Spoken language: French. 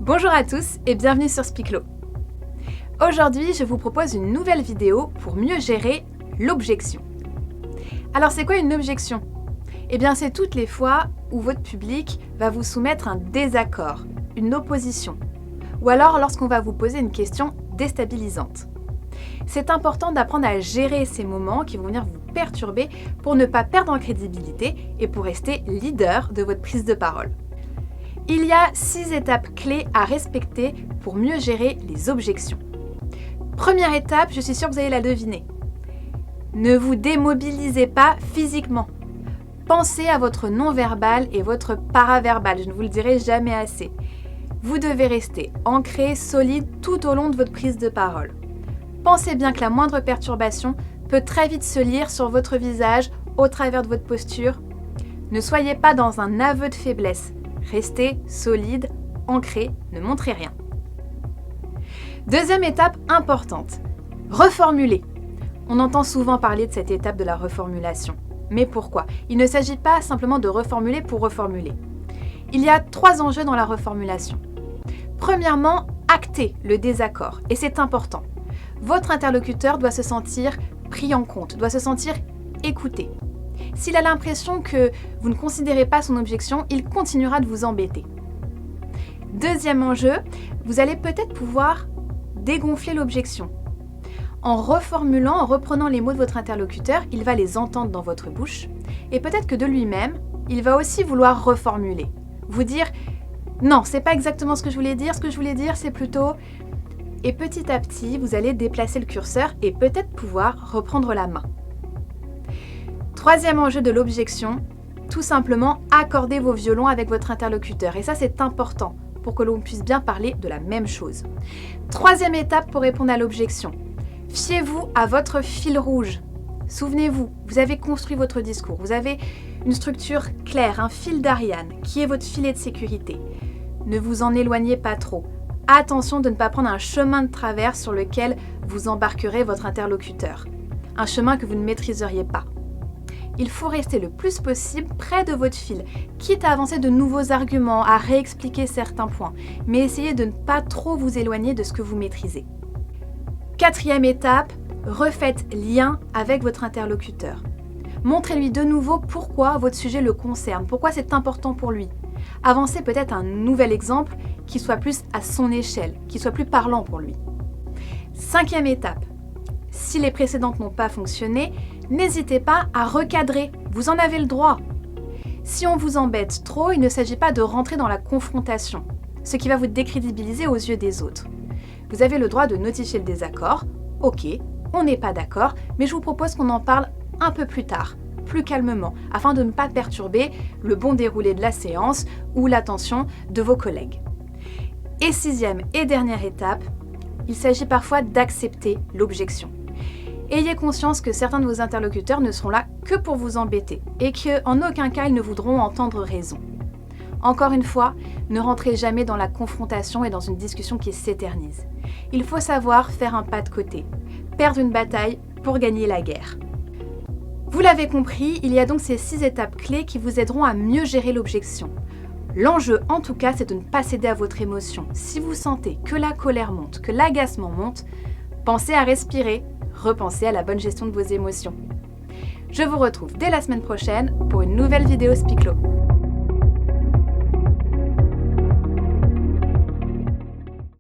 Bonjour à tous et bienvenue sur Spiclo. Aujourd'hui, je vous propose une nouvelle vidéo pour mieux gérer l'objection. Alors c'est quoi une objection? Eh bien c'est toutes les fois où votre public va vous soumettre un désaccord, une opposition, ou alors lorsqu'on va vous poser une question déstabilisante. C'est important d'apprendre à gérer ces moments qui vont venir vous perturber pour ne pas perdre en crédibilité et pour rester leader de votre prise de parole. Il y a 6 étapes clés à respecter pour mieux gérer les objections. Première étape, je suis sûre que vous allez la deviner. Ne vous démobilisez pas physiquement. Pensez à votre non-verbal et votre paraverbal, je ne vous le dirai jamais assez. Vous devez rester ancré, solide tout au long de votre prise de parole. Pensez bien que la moindre perturbation peut très vite se lire sur votre visage au travers de votre posture. Ne soyez pas dans un aveu de faiblesse. Restez solide, ancré, ne montrez rien. Deuxième étape importante, reformuler. On entend souvent parler de cette étape de la reformulation. Mais pourquoi? Il ne s'agit pas simplement de reformuler pour reformuler. Il y a 3 enjeux dans la reformulation. Premièrement, acter le désaccord, et c'est important. Votre interlocuteur doit se sentir pris en compte, doit se sentir écouté. S'il a l'impression que vous ne considérez pas son objection, il continuera de vous embêter. Deuxième enjeu, vous allez peut-être pouvoir dégonfler l'objection. En reformulant, en reprenant les mots de votre interlocuteur, il va les entendre dans votre bouche et peut-être que de lui-même, il va aussi vouloir reformuler. Vous dire « Non, c'est pas exactement ce que je voulais dire c'est plutôt… » Et petit à petit, vous allez déplacer le curseur et peut-être pouvoir reprendre la main. Troisième enjeu de l'objection, tout simplement accorder vos violons avec votre interlocuteur. Et ça, c'est important pour que l'on puisse bien parler de la même chose. Troisième étape pour répondre à l'objection. Fiez-vous à votre fil rouge. Souvenez-vous, vous avez construit votre discours. Vous avez une structure claire, un fil d'Ariane qui est votre filet de sécurité. Ne vous en éloignez pas trop. Attention de ne pas prendre un chemin de travers sur lequel vous embarquerez votre interlocuteur. Un chemin que vous ne maîtriseriez pas. Il faut rester le plus possible près de votre fil, quitte à avancer de nouveaux arguments, à réexpliquer certains points, mais essayez de ne pas trop vous éloigner de ce que vous maîtrisez. Quatrième étape, refaites lien avec votre interlocuteur. Montrez-lui de nouveau pourquoi votre sujet le concerne, pourquoi c'est important pour lui. Avancez peut-être un nouvel exemple qui soit plus à son échelle, qui soit plus parlant pour lui. Cinquième étape, si les précédentes n'ont pas fonctionné, n'hésitez pas à recadrer, vous en avez le droit. Si on vous embête trop, il ne s'agit pas de rentrer dans la confrontation, ce qui va vous décrédibiliser aux yeux des autres. Vous avez le droit de notifier le désaccord. Ok, on n'est pas d'accord, mais je vous propose qu'on en parle un peu plus tard, plus calmement, afin de ne pas perturber le bon déroulé de la séance ou l'attention de vos collègues. Et sixième et dernière étape, il s'agit parfois d'accepter l'objection. Ayez conscience que certains de vos interlocuteurs ne seront là que pour vous embêter et qu'en aucun cas ils ne voudront entendre raison. Encore une fois, ne rentrez jamais dans la confrontation et dans une discussion qui s'éternise. Il faut savoir faire un pas de côté, perdre une bataille pour gagner la guerre. Vous l'avez compris, il y a donc ces 6 étapes clés qui vous aideront à mieux gérer l'objection. L'enjeu en tout cas, c'est de ne pas céder à votre émotion. Si vous sentez que la colère monte, que l'agacement monte, pensez à respirer. Repensez à la bonne gestion de vos émotions. Je vous retrouve dès la semaine prochaine pour une nouvelle vidéo Spiclo.